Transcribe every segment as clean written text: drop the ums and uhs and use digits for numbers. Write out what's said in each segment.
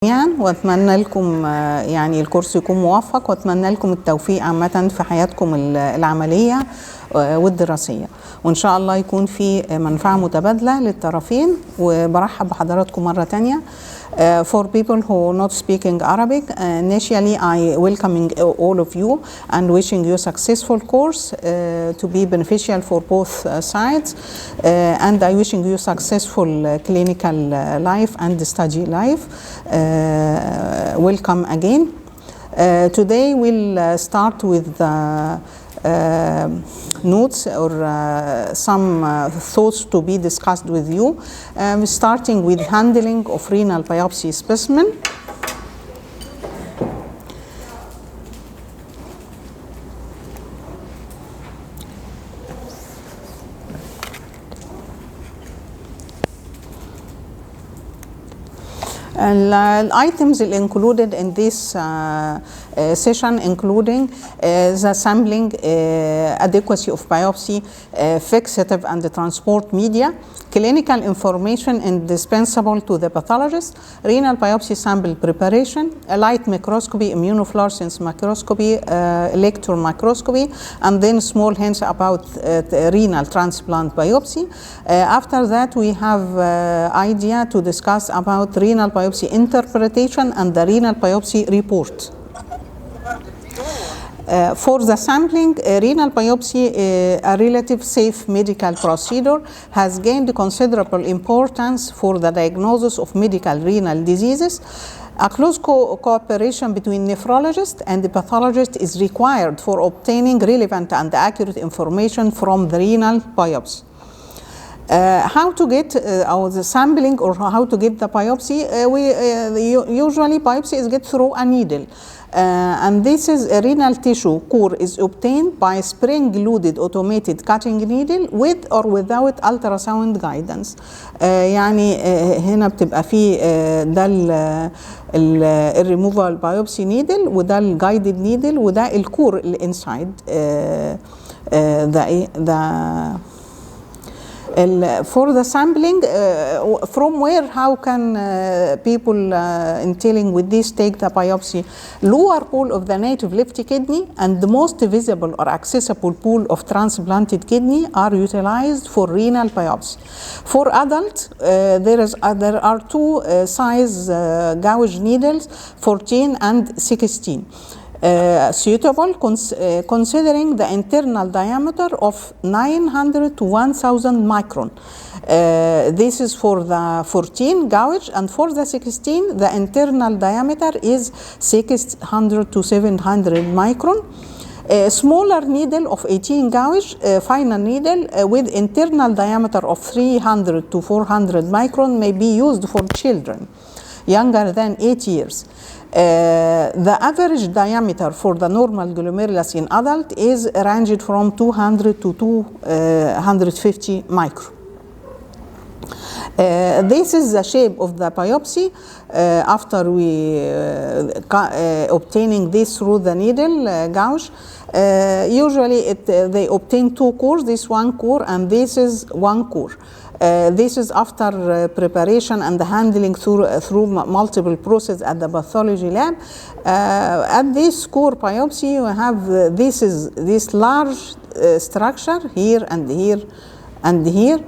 واتمنى لكم يعني الكورس يكون موفق، واتمنى لكم التوفيق عامة في حياتكم العملية والدراسية، وإن شاء الله يكون في منفعة متبادلة للطرفين. وبرحب بحضراتكم مرة تانية. For people who are not speaking Arabic, initially I welcoming all of you and wishing you a successful course to be beneficial for both sides, and I wishing you successful clinical life and study life. Welcome again. Today we'll start with notes or some thoughts to be discussed with you, starting with handling of renal biopsy specimen. Items included in this session including the sampling, adequacy of biopsy, fixative and transport media, clinical information indispensable to the pathologist, renal biopsy sample preparation, light microscopy, immunofluorescence microscopy, electron microscopy, and then small hints about renal transplant biopsy. After that we have idea to discuss about renal biopsy interpretation and the renal biopsy report. For the sampling, renal biopsy, a relative safe medical procedure, has gained considerable importance for the diagnosis of medical renal diseases. A close cooperation between nephrologist and the pathologist is required for obtaining relevant and accurate information from the renal biopsy. How to get the sampling or how to get the biopsy? Usually biopsy is get through a needle. And this is a renal tissue core is obtained by spring-loaded automated cutting needle with or without ultrasound guidance. يعني هنا بتبقى في ده الريموفال بايوبسي نيدل وده الجايدد نيدل وده الكور الانسايد for the sampling, from where, how can people in dealing with this take the biopsy? Lower pool of the native left kidney and the most visible or accessible pool of transplanted kidney are utilized for renal biopsy. For adults, there are two size gouge needles, 14 and 16. Suitable considering the internal diameter of 900 to 1000 micron. This is for the 14 gouge, and for the 16 the internal diameter is 600 to 700 micron. A smaller needle of 18 gouge, finer needle with internal diameter of 300 to 400 micron may be used for children younger than 8 years. The average diameter for the normal glomerulus in adult is ranged from 200 to 250 micron. This is the shape of the biopsy after we obtaining this through the needle gouge. Usually they obtain two cores, this one core and this is one core. This is after preparation and handling through multiple processes at the pathology lab. At this core biopsy, you have this large structure here and here and here.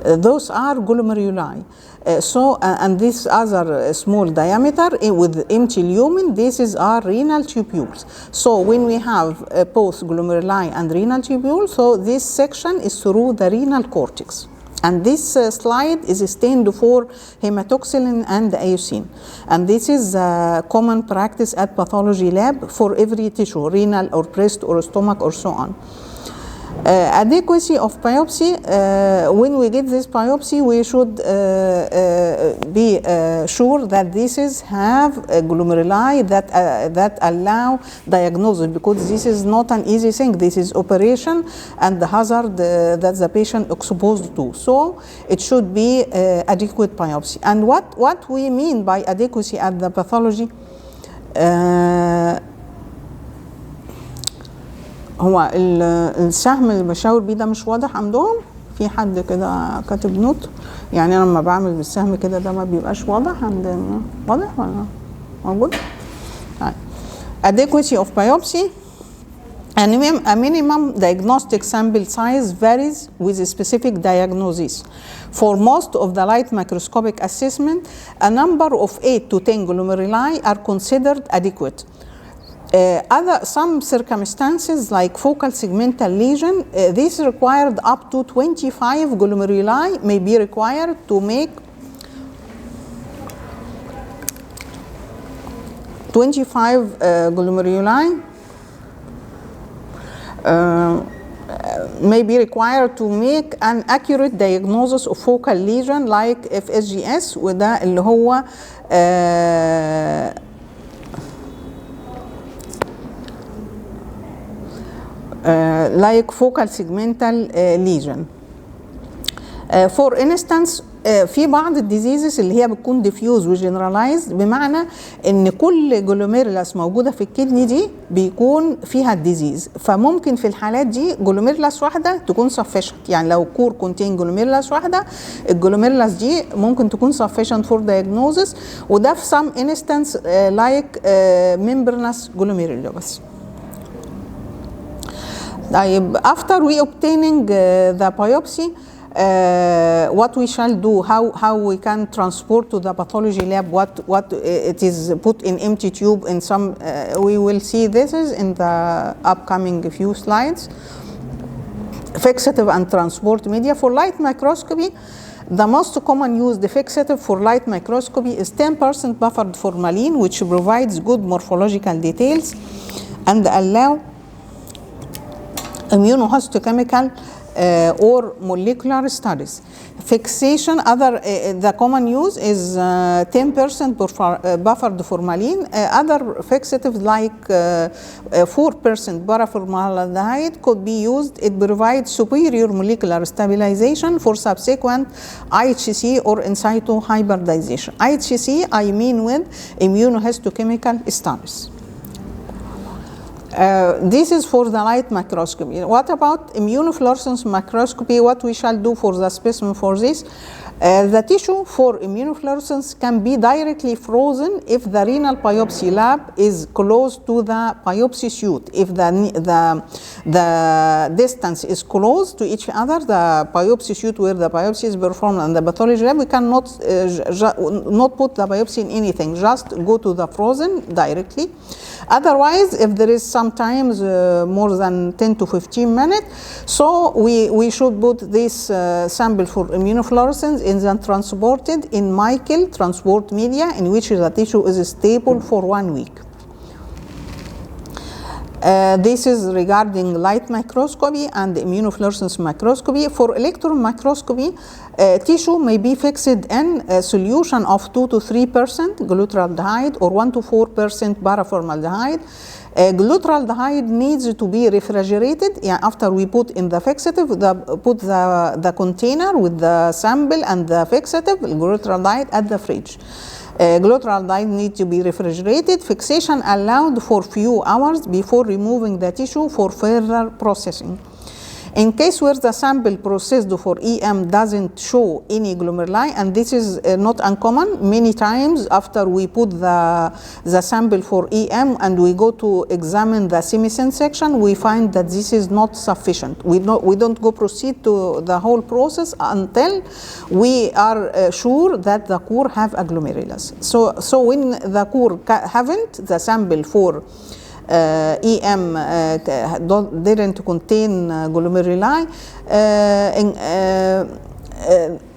Those are glomeruli. And this other small diameter with empty lumen, this is our renal tubules. So when we have both glomeruli and renal tubules, so this section is through the renal cortex. And this slide is stained for hematoxylin and iosine. And this is common practice at pathology lab for every tissue, renal or breast or stomach or so on. Adequacy of biopsy, when we get this biopsy, we should be sure that this is have glomeruli that allow diagnosis, because this is not an easy thing. This is operation and the hazard that the patient exposed to. So it should be adequate biopsy. And what we mean by adequacy at the pathology? هو السهم اللي بشاور بيه ده مش واضح عندهم في حد كده كاتب نوت، يعني انا لما بعمل بالسهم كده ده ما بيبقاش واضح عندنا، واضح ولا موجود؟ Adequacy of biopsy. A minimum diagnostic sample size varies with a specific diagnosis. For most of the light microscopic assessment, a number of 8 to 10 glomeruli are considered adequate. Some circumstances like focal segmental lesion, this required up to 25 glomeruli may be required to make 25 glomeruli may be required to make an accurate diagnosis of focal lesion like FSGS، وده اللي هو like focal segmental lesion. For instance في بعض الديزيزز اللي هي بتكون ديفيوز وجنرالايزد، بمعنى ان كل جلوميرلاس موجوده في الكدني دي بيكون فيها الديزيز، فممكن في الحالات دي جلوميرلاس واحده تكون سفشنت. يعني لو كور كونتين جلوميرلاس واحده، الجلوميرلاس دي ممكن تكون سفشنت فور دايجنوزس، وده في سام انستانس لايك ممبرنس جلوميريلا بس. طيب after we obtaining the biopsy, what we shall do, how we can transport to the pathology lab, what it is put in empty tube in some, we will see this is in the upcoming few slides. Fixative and transport media. For light microscopy, the most common used fixative for light microscopy is 10% buffered formalin, which provides good morphological details and allow immunohistochemical or molecular studies. Fixation, the common use is 10% buffered formalin. Other fixatives like 4% paraformaldehyde could be used. It provides superior molecular stabilization for subsequent IHC or in situ hybridization. IHC, I mean with immunohistochemical studies. This is for the light microscopy. What about immunofluorescence microscopy? What we shall do for the specimen for this? The tissue for immunofluorescence can be directly frozen if the renal biopsy lab is close to the biopsy suite. If the distance is close to each other, the biopsy suite where the biopsy is performed and the pathology lab, we cannot not put the biopsy in anything, just go to the frozen directly. Otherwise, if there is sometimes more than 10 to 15 minutes, so we should put this sample for immunofluorescence and then transported in Michael transport media in which the tissue is stable for 1 week. This is regarding light microscopy and immunofluorescence microscopy. For electron microscopy, tissue may be fixed in a solution of 2 to 3% glutaraldehyde or 1 to 4% paraformaldehyde. Glutaraldehyde needs to be refrigerated. After we put in the fixative, put the container with the sample and the fixative, glutaraldehyde at the fridge. Glutaraldehyde needs to be refrigerated. Fixation allowed for few hours before removing the tissue for further processing. In case where the sample processed for EM doesn't show any glomeruli, and this is not uncommon, many times after we put the sample for EM and we go to examine the semiscent section, we find that this is not sufficient. We don't go proceed to the whole process until we are sure that the core have a glomerulus. So when the core haven't, the sample for EM didn't contain glomeruli,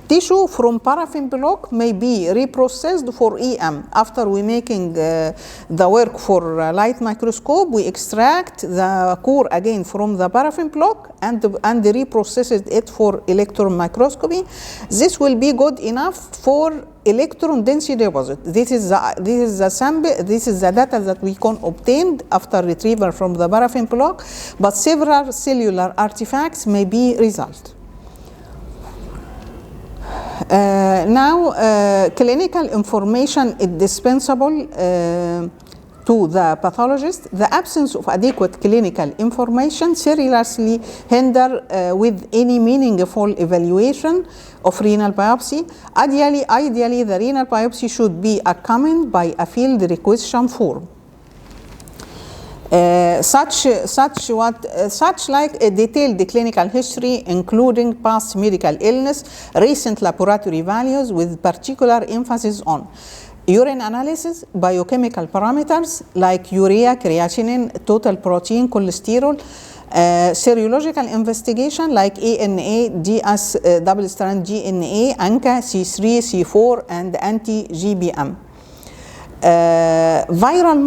tissue from paraffin block may be reprocessed for EM. After we making the work for light microscope, we extract the core again from the paraffin block and reprocessed it for electron microscopy. This will be good enough for electron density deposit. This is the sample. This is the data that we can obtain after retrieval from the paraffin block, but several cellular artifacts may be result. Now, clinical information is dispensable to the pathologist, the absence of adequate clinical information seriously hinder with any meaningful evaluation of renal biopsy. Ideally, the renal biopsy should be accompanied by a field requisition form. Such like a detailed clinical history, including past medical illness, recent laboratory values, with particular emphasis on urine analysis, biochemical parameters like urea, creatinine, total protein, cholesterol, serological investigation like ANA, DS, double-strand DNA, ANCA, C3, C4, and anti-GBM. The viral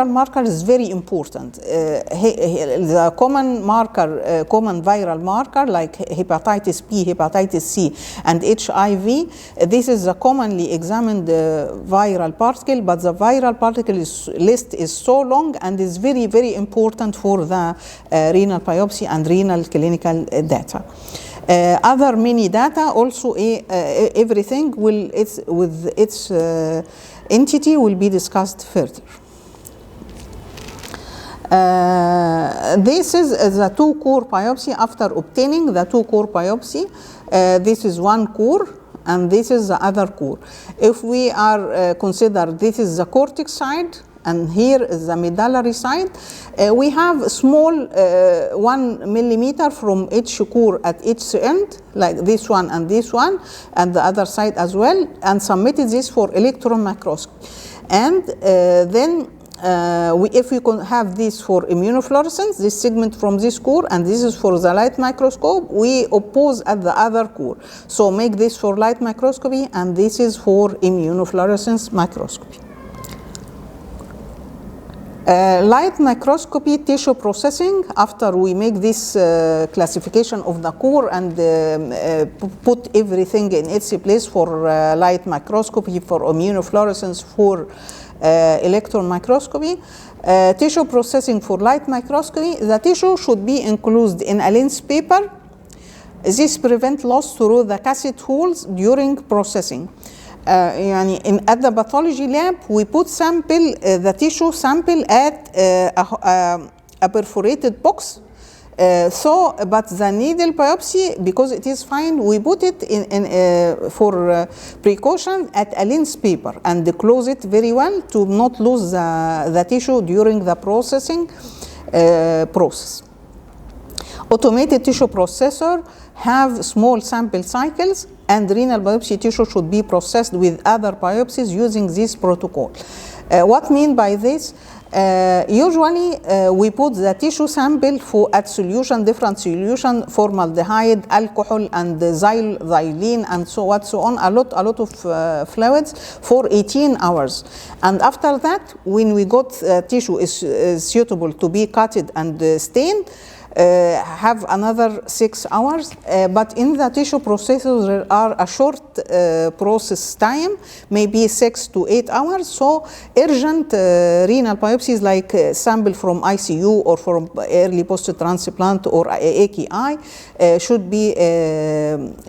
marker is very important. The common viral marker like hepatitis B, hepatitis C, and HIV. This is a commonly examined viral particle, but the viral particle list is so long and is very, very important for the renal biopsy and renal clinical data. Other many data also, everything with its entity will be discussed further. This is the two-core biopsy. After obtaining the two-core biopsy, this is one core and this is the other core. If we are consider this is the cortex side and here is the medullary side, we have small 1 millimeter from each core at each end, like this one and the other side as well, and submitted this for electron microscopy. And then if we can have this for immunofluorescence, this segment from this core, and this is for the light microscope, we oppose at the other core. So make this for light microscopy and this is for immunofluorescence microscopy. Light microscopy tissue processing, after we make this classification of the core and put everything in its place for light microscopy, for immunofluorescence, for electron microscopy. Tissue processing for light microscopy, the tissue should be enclosed in a lens paper. This prevents loss through the cassette holes during processing. At the pathology lab, we put the tissue sample at a perforated box. But the needle biopsy, because it is fine, we put it for precaution at a lens paper and close it very well to not lose the tissue during the processing process. Automated tissue processor have small sample cycles, and renal biopsy tissue should be processed with other biopsies using this protocol. What I mean by this? Usually we put the tissue sample at solution, different solution, formaldehyde, alcohol, and xylene, and so on, a lot of fluids for 18 hours. And after that, when we got tissue is suitable to be cutted and stained, have another 6 hours, but in the tissue processors there are a short process time, maybe 6 to 8 hours. So urgent renal biopsies like sample from ICU or from early post-transplant or AKI should be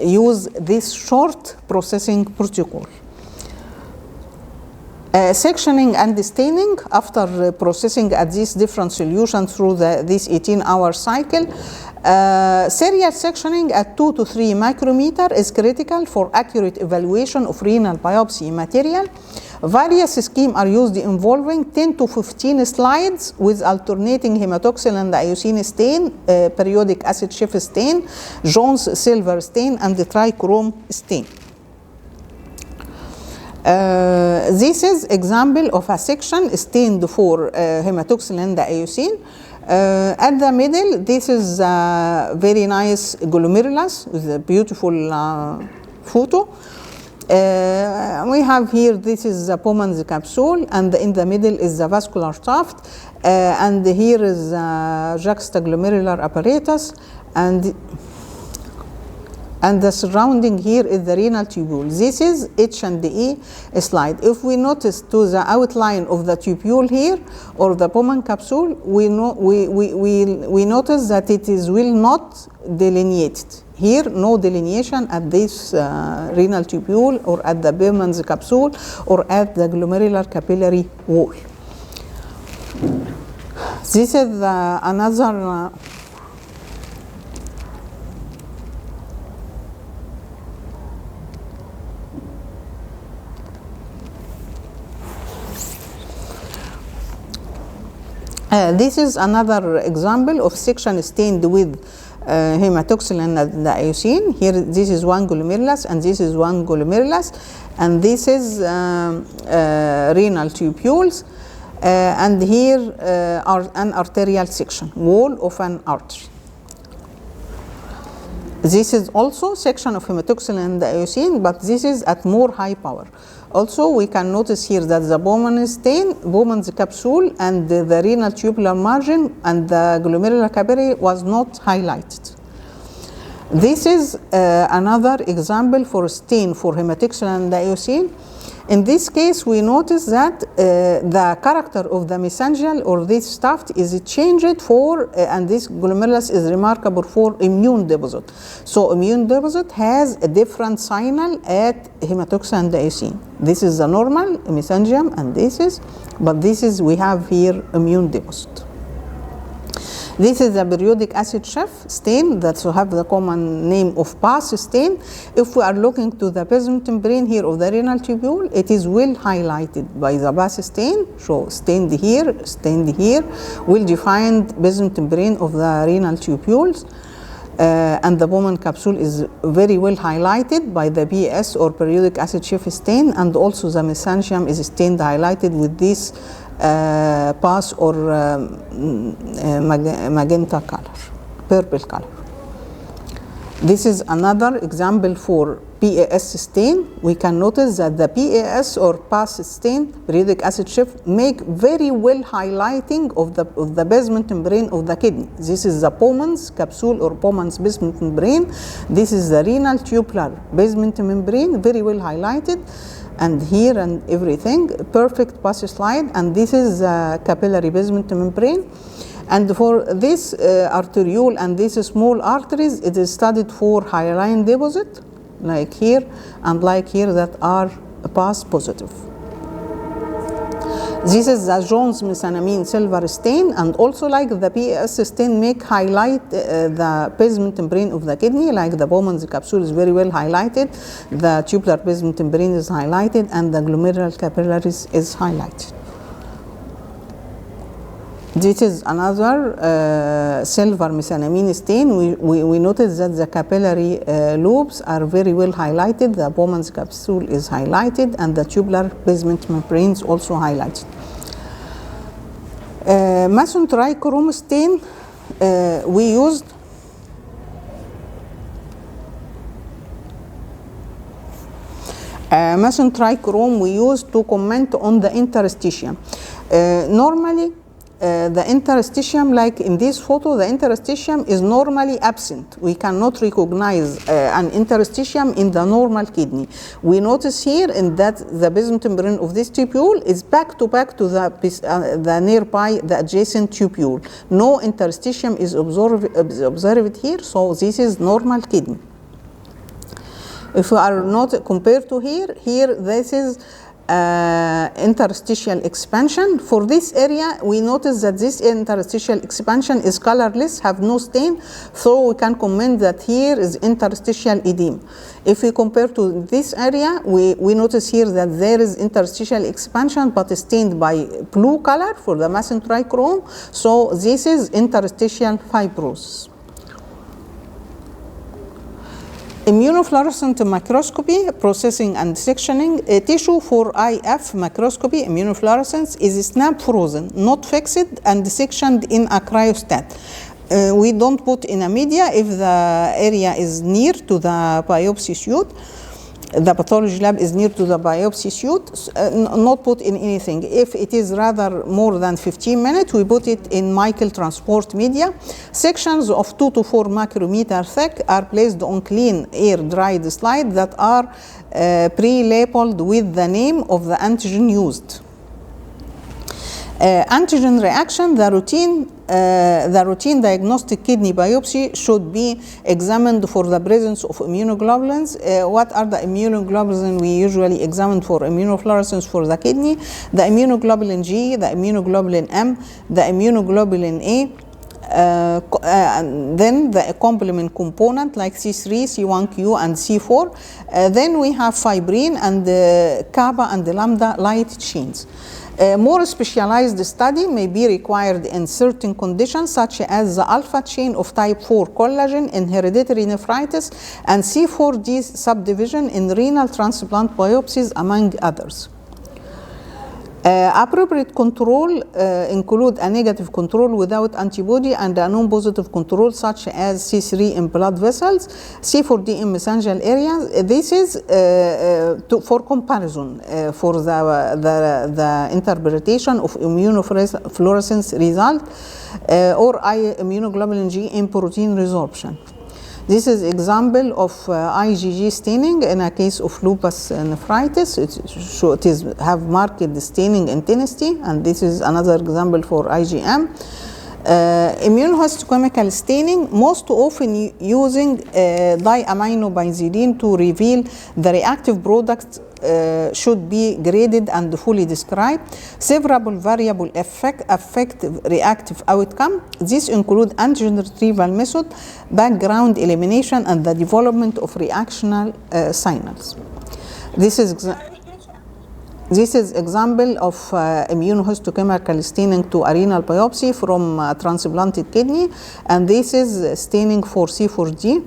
use this short processing protocol. Sectioning and staining after processing at these different solutions through this 18-hour cycle. Serial sectioning at 2 to 3 micrometer is critical for accurate evaluation of renal biopsy material. Various schemes are used involving 10 to 15 slides with alternating hematoxylin and iosine stain, periodic acid Schiff stain, Jones silver stain, and the trichrome stain. This is example of a section stained for hematoxylin and iosine. At the middle, this is a very nice glomerulus with a beautiful photo. We have here, this is the Bowman's capsule, and in the middle is the vascular shaft, and here is juxtaglomerular apparatus, and the surrounding here is the renal tubule. This is H&E slide. If we notice to the outline of the tubule here or the Bowman capsule, we notice that it is will not delineated Here, no delineation at this renal tubule or at the Bowman's capsule or at the glomerular capillary wall. This is another this is another example of section stained with hematoxylin and iosine. Here, this is one glomerulus and this is one glomerulus, and this is renal tubules, and here are an arterial section, wall of an artery. This is also section of hematoxylin and iosine, but this is at more high power. Also, we can notice here that the Bowman's stain, Bowman's capsule, and the renal tubular margin and the glomerular capillary was not highlighted. This is another example for stain for hematoxylin and iosine. In this case, we notice that the character of the mesangial or this stuff is changed for, and this glomerulus is remarkable for immune deposit. So immune deposit has a different signal at hematoxylin and iosine. This is the normal mesangium, and but this is, we have here immune deposit. This is a periodic acid chef stain that have the common name of PAS stain. If we are looking to the basement membrane here of the renal tubule, it is well highlighted by the PAS stain, so stained here, well-defined basement membrane of the renal tubules. And the Bowman capsule is very well highlighted by the PS or periodic acid chef stain, and also the mesangium is stained highlighted with this PAS or magenta color, purple color. This is another example for PAS stain. We can notice that the PAS or PAS stain, periodic acid shift, make very well highlighting of the basement membrane of the kidney. This is the Bowman's capsule or Bowman's basement membrane. This is the renal tubular basement membrane, very well highlighted. And here and everything, perfect PAS slide, and this is capillary basement membrane. And for this arteriole and these small arteries, it is studied for hyaline deposit, like here and like here, that are PAS positive. This is the Jones mesanamine silver stain, and also like the PAS stain make highlight the basement membrane of the kidney, like the Bowman's capsule is very well highlighted, the tubular basement membrane is highlighted, and the glomerular capillaries is highlighted. This is another silver mesanamine stain. We notice that the capillary lobes are very well highlighted, the Bowman's capsule is highlighted, and the tubular basement membrane is also highlighted. Mason trichrome stain we used Mason trichrome we used to comment on the interstitium. Normally, the interstitium, like in this photo, the interstitium is normally absent. We cannot recognize an interstitium in the normal kidney. We notice here in that the basement membrane of this tubule is back to the nearby, the adjacent tubule. No interstitium is observed here, so this is normal kidney. If we are not compared to here this is interstitial expansion. For this area, we notice that this interstitial expansion is colorless, have no stain, so we can comment that here is interstitial edema. If we compare to this area, we notice here that there is interstitial expansion but stained by blue color for the Mason trichrome, so this is interstitial fibrosis. Immunofluorescent microscopy, processing and sectioning. A tissue for IF microscopy, immunofluorescence, is snap frozen, not fixed, and sectioned in a cryostat. We don't put in a media if the area is near to the biopsy suite. The pathology lab is near to the biopsy suite, not put in anything. If it is rather more than 15 minutes, we put it in Michael transport media. Sections of 2 to 4 micrometer thick are placed on clean air dried slide that are pre-labeled with the name of the antigen used. Antigen reaction, the routine diagnostic kidney biopsy should be examined for the presence of immunoglobulins. What are the immunoglobulins we usually examine for immunofluorescence for the kidney? The immunoglobulin G, the immunoglobulin M, the immunoglobulin A, and then the complement component like C3, C1q, and C4. Then we have fibrin and kappa and lambda light chains. More specialized study may be required in certain conditions, such as the alpha chain of type 4 collagen in hereditary nephritis and C4D subdivision in renal transplant biopsies, among others. Appropriate control include a negative control without antibody and a non-positive control such as C3 in blood vessels, C4D in mesangial areas. This is for comparison for the interpretation of immunofluorescence result or immunoglobulin G in protein resorption. This is example of IgG staining in a case of lupus nephritis. It have marked staining intensity, and this is another example for IgM. Immunohistochemical staining, most often using diaminobenzidine to reveal the reactive product should be graded and fully described. Several variables affect reactive outcome. These include antigen retrieval method, background elimination, and the development of reactional signals. This is example of immunohistochemical staining to a renal biopsy from transplanted kidney, and this is staining for C4D.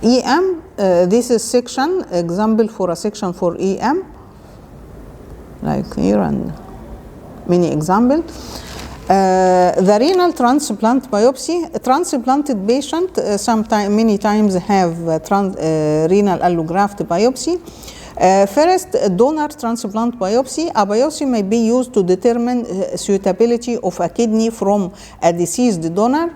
EM, this is section, example for a section for EM, like here and many examples. The renal transplant biopsy, a transplanted patient many times have renal allograft biopsy. First, donor transplant biopsy. A biopsy may be used to determine suitability of a kidney from a deceased donor.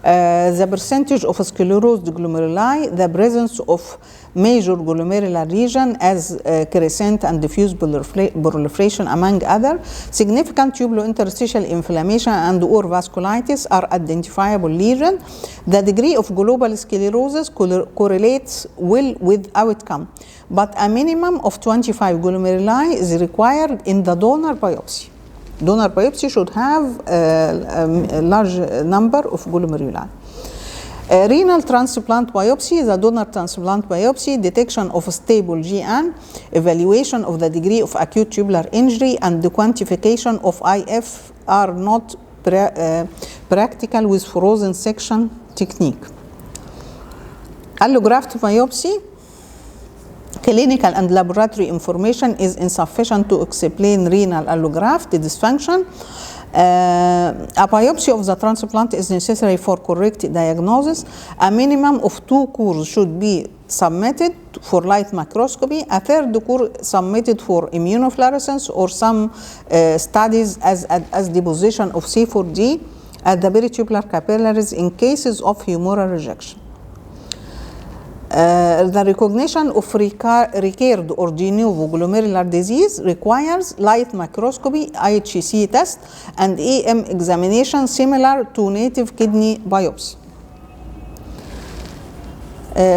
The percentage of sclerosed glomeruli, the presence of major glomerular region as crescent and diffuse proliferation, among other. Significant tubulointerstitial inflammation and or vasculitis are identifiable lesions. The degree of global sclerosis correlates well with outcome, but a minimum of 25 glomeruli is required in the donor biopsy. Donor biopsy should have a large number of glomeruli. Renal transplant biopsy, the donor transplant biopsy, detection of stable GN, evaluation of the degree of acute tubular injury, and the quantification of IF are not practical with frozen section technique. Allograft biopsy, clinical and laboratory information is insufficient to explain renal allograft dysfunction. A biopsy of the transplant is necessary for correct diagnosis. A minimum of 2 cores should be submitted for light microscopy. A third core submitted for immunofluorescence or some studies as deposition of C4D at the peritubular capillaries in cases of humoral rejection. The recognition of recurred or de novo glomerular disease requires light microscopy, IHC test, and EM examination similar to native kidney biopsy.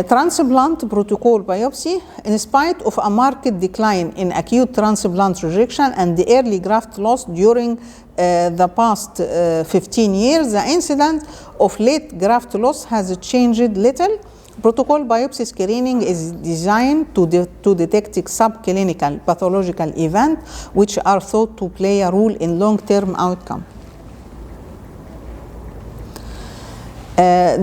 Transplant protocol biopsy. In spite of a marked decline in acute transplant rejection and the early graft loss during the past 15 years, the incidence of late graft loss has changed little. Protocol biopsy screening is designed to detect subclinical pathological events which are thought to play a role in long-term outcome.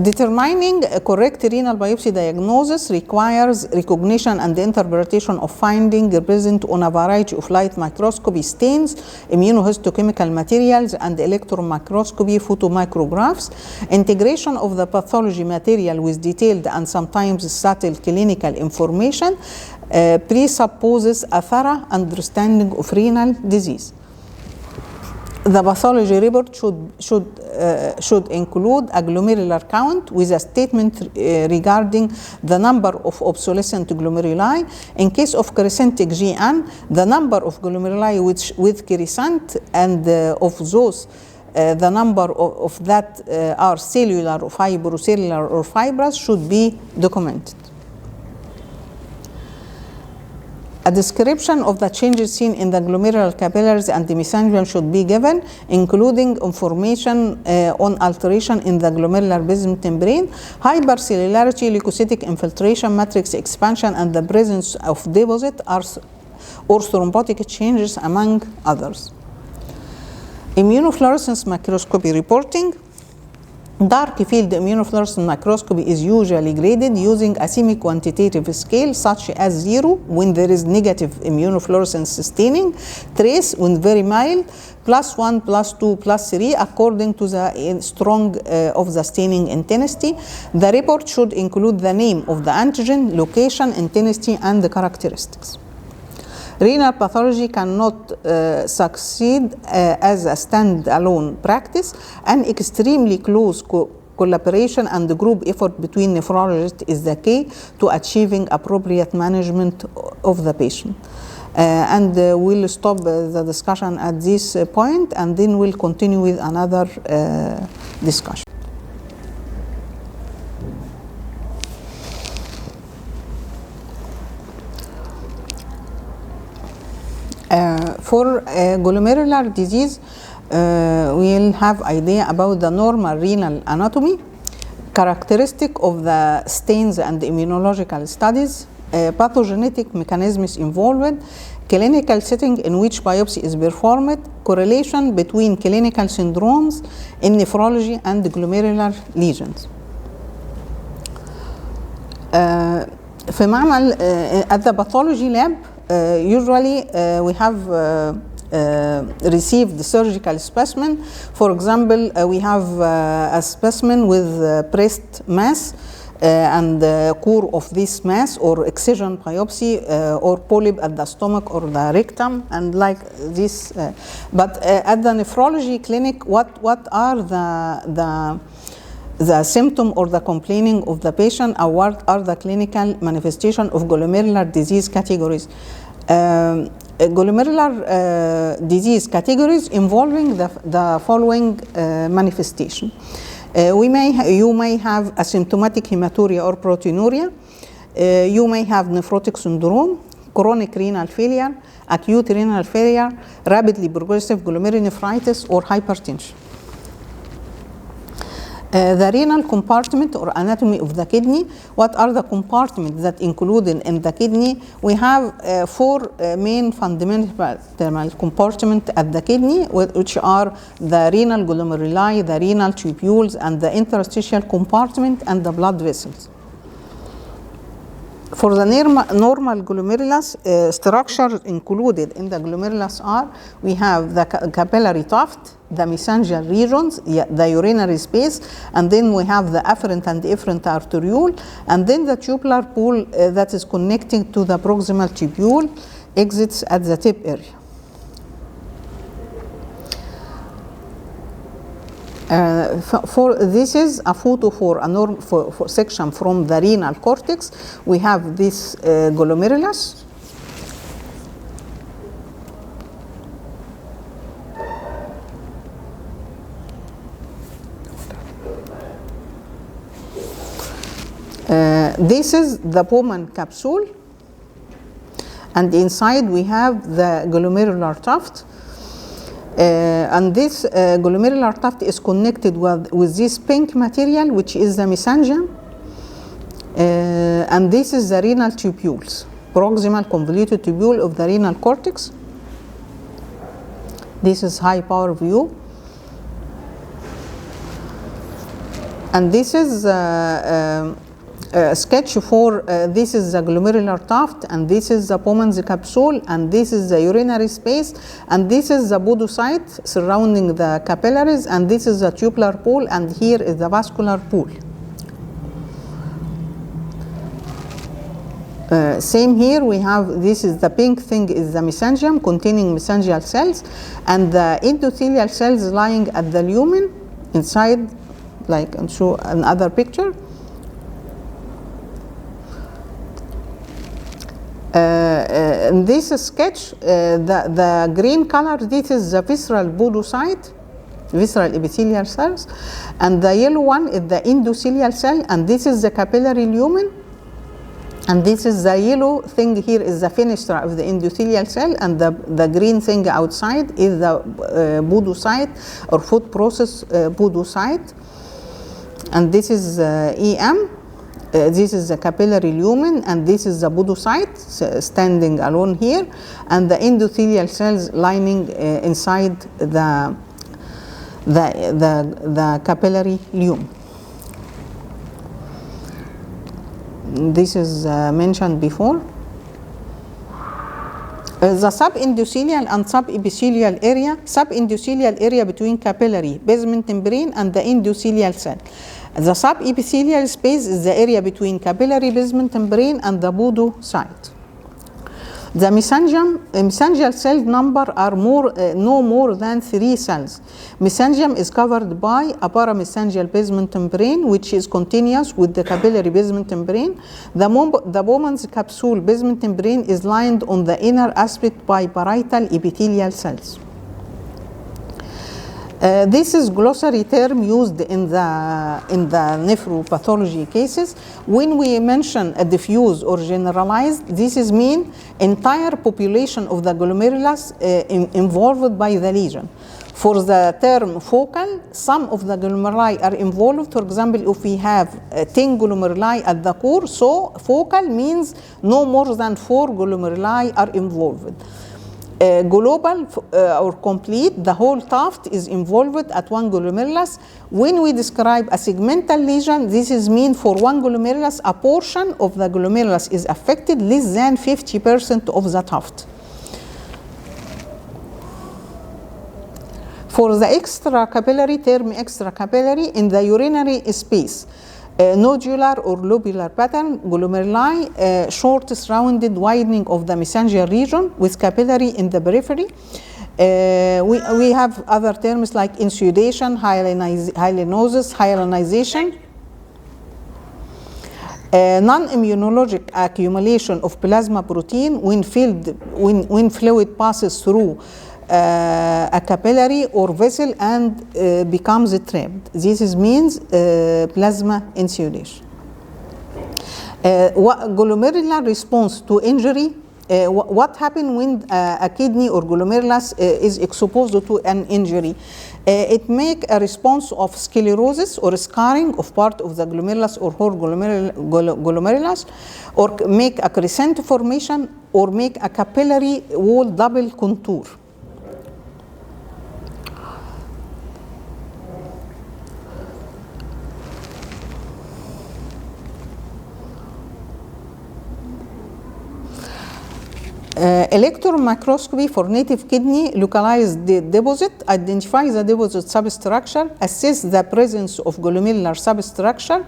Determining a correct renal biopsy diagnosis requires recognition and interpretation of findings present on a variety of light microscopy stains, immunohistochemical materials, and electron microscopy photomicrographs. Integration of the pathology material with detailed and sometimes subtle clinical information presupposes a thorough understanding of renal disease. The pathology report should include a glomerular count with a statement regarding the number of obsolescent glomeruli. In case of crescentic GN, the number of glomeruli with crescent and of those the number of that are cellular, or fibrocellular, or fibrous should be documented. A description of the changes seen in the glomerular capillaries and the mesangium should be given, including information on alteration in the glomerular basement membrane, hypercellularity, leukocytic infiltration, matrix expansion, and the presence of deposit or thrombotic changes, among others. Immunofluorescence microscopy reporting. Dark field immunofluorescence microscopy is usually graded using a semi-quantitative scale such as 0 when there is negative immunofluorescence staining, trace when very mild, +1, +2, +3 according to the strong of the staining intensity. The report should include the name of the antigen, location, intensity, and the characteristics. Renal pathology cannot succeed as a standalone practice. An extremely close collaboration and the group effort between nephrologists is the key to achieving appropriate management of the patient. We'll stop the discussion at this point, and then we'll continue with another discussion. For glomerular disease, we'll have idea about the normal renal anatomy, characteristic of the stains and immunological studies, pathogenetic mechanisms involved, clinical setting in which biopsy is performed, correlation between clinical syndromes in nephrology and glomerular lesions. في معمل at the pathology lab, usually we have received surgical specimen. For example, we have a specimen with breast mass and core of this mass, or excision biopsy, or polyp at the stomach or the rectum, and like this. But at the nephrology clinic, what are the symptom or the complaining of the patient, or what are the clinical manifestation of glomerular disease categories? Glomerular disease categories involving the following manifestation. You may have asymptomatic hematuria or proteinuria. You may have nephrotic syndrome, chronic renal failure, acute renal failure, rapidly progressive glomerulonephritis, or hypertension. The renal compartment or anatomy of the kidney. What are the compartments that included in the kidney? We have four main fundamental compartments at the kidney, which are the renal glomeruli, the renal tubules, and the interstitial compartment, and the blood vessels. For the normal glomerulus, structures included in the glomerulus are, we have the capillary tuft, the mesangial regions, the urinary space, and then we have the afferent and efferent arteriole, and then the tubular pool that is connecting to the proximal tubule, exits at the tip area. This is a photo for a section from the renal cortex. We have this glomerulus. This is the Bowman capsule, and inside we have the glomerular tuft. And this glomerular tuft is connected with this pink material, which is the mesangium, and this is the renal tubules, proximal convoluted tubule of the renal cortex. This is high power view, and this is sketch for this is the glomerular tuft, and this is the Bowman's capsule, and this is the urinary space, and this is the podocyte surrounding the capillaries, and this is the tubular pool, and here is the vascular pool. Same here, we have, this is the pink thing is the mesangium containing mesangial cells, and the endothelial cells lying at the lumen inside, like, and show another picture. In this sketch, the green color, this is the visceral podocyte, visceral epithelial cells, and the yellow one is the endothelial cell, and this is the capillary lumen, and this is the yellow thing here is the fenestra of the endothelial cell, and the green thing outside is the podocyte or food process podocyte, and this is EM. This is the capillary lumen, and this is the podocyte standing alone here, and the endothelial cells lining inside the capillary lumen. This is mentioned before. The subendothelial and subepithelial area, subendothelial area between capillary basement membrane and the endothelial cell. The subepithelial space is the area between capillary basement membrane and the podocyte. The mesangial cell number are no more than 3 cells. Mesangium is covered by a paramesangial basement membrane, which is continuous with the capillary basement membrane. The Bowman's capsule basement membrane is lined on the inner aspect by parietal epithelial cells. This is glossary term used in the nephropathology cases. When we mention a diffuse or generalized, this is mean entire population of the glomerulus involved by the lesion. For the term focal, some of the glomeruli are involved. For example, if we have 10 glomeruli at the core, so focal means no more than 4 glomeruli are involved. Global or complete, the whole tuft is involved at one glomerulus. When we describe a segmental lesion, this is mean for one glomerulus, a portion of the glomerulus is affected, less than 50% of the tuft. For the extracapillary, term extracapillary, in the urinary space, nodular or lobular pattern, glomeruli, short rounded widening of the mesangial region with capillary in the periphery. We have other terms like insudation, hyalinosis, hyalinization. Non-immunologic accumulation of plasma protein when fluid passes through a capillary or vessel and becomes trapped. This means plasma insulation. Glomerular response to injury. What happens when a kidney or glomerulus is exposed to an injury? It make a response of sclerosis or scarring of part of the glomerulus or whole glomerulus, or make a crescent formation, or make a capillary wall double contour. Electron microscopy for native kidney localize the deposit, identify the deposit substructure, assess the presence of glomerular substructure,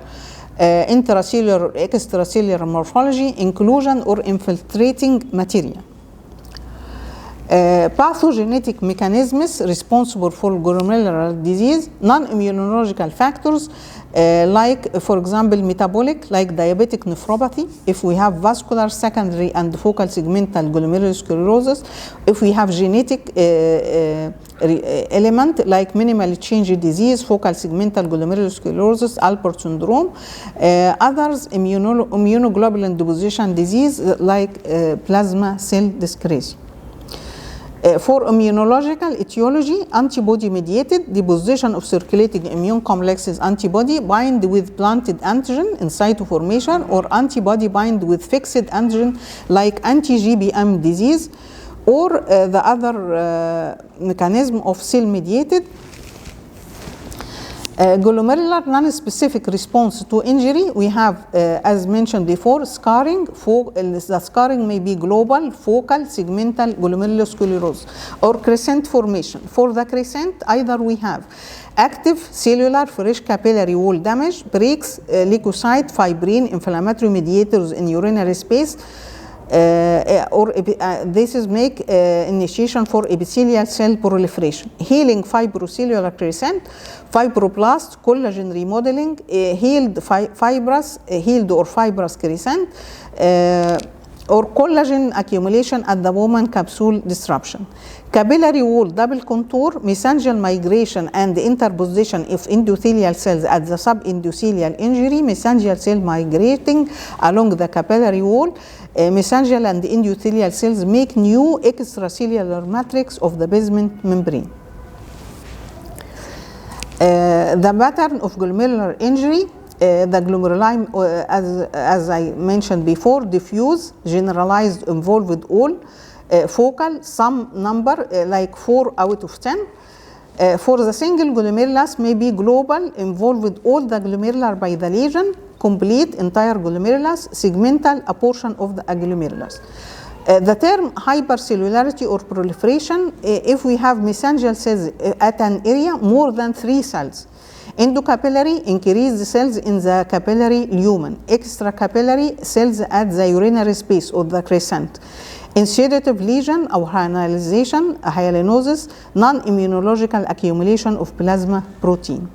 intracellular or extracellular morphology, inclusion or infiltrating material. Pathogenetic mechanisms responsible for glomerular disease, non-immunological factors like, for example, metabolic, like diabetic nephropathy, if we have vascular secondary and focal segmental glomerulosclerosis, if we have genetic element like minimally changed disease, focal segmental glomerulosclerosis, Alport syndrome, others immunoglobulin deposition disease like plasma cell dyscrasia. For immunological etiology, antibody-mediated deposition of circulating immune complexes antibody bind with planted antigen in situ formation, or antibody bind with fixed antigen like anti-GBM disease, or the other mechanism of cell-mediated. Glomerular non-specific response to injury, we have, as mentioned before, scarring. The scarring may be global, focal, segmental glomerulosclerosis, or crescent formation. For the crescent, either we have active cellular fresh capillary wall damage, breaks, leukocyte, fibrin, inflammatory mediators in urinary space, this is make initiation for epithelial cell proliferation, healing fibrocellular crescent, fibroblast, collagen remodeling, healed or fibrous crescent, or collagen accumulation at the Bowman capsule disruption. Capillary wall double contour, mesangial migration and interposition of endothelial cells at the subendothelial injury, mesangial cell migrating along the capillary wall, mesangial and endothelial cells make new extracellular matrix of the basement membrane. The pattern of glomerular injury, the glomeruli, as I mentioned before, diffuse, generalized, involved all, focal, some number, like 4 out of 10. For the single glomerulus may be global, involved all the glomerular by the lesion, complete, entire glomerulus, segmental, a portion of the glomerulus. The term hypercellularity or proliferation, if we have mesangial cells at an area more than 3 cells. Endocapillary, increased cells in the capillary lumen. Extracapillary, cells at the urinary space or the crescent. Incidative lesion or hyalinosis, hyalinosis, non-immunological accumulation of plasma protein.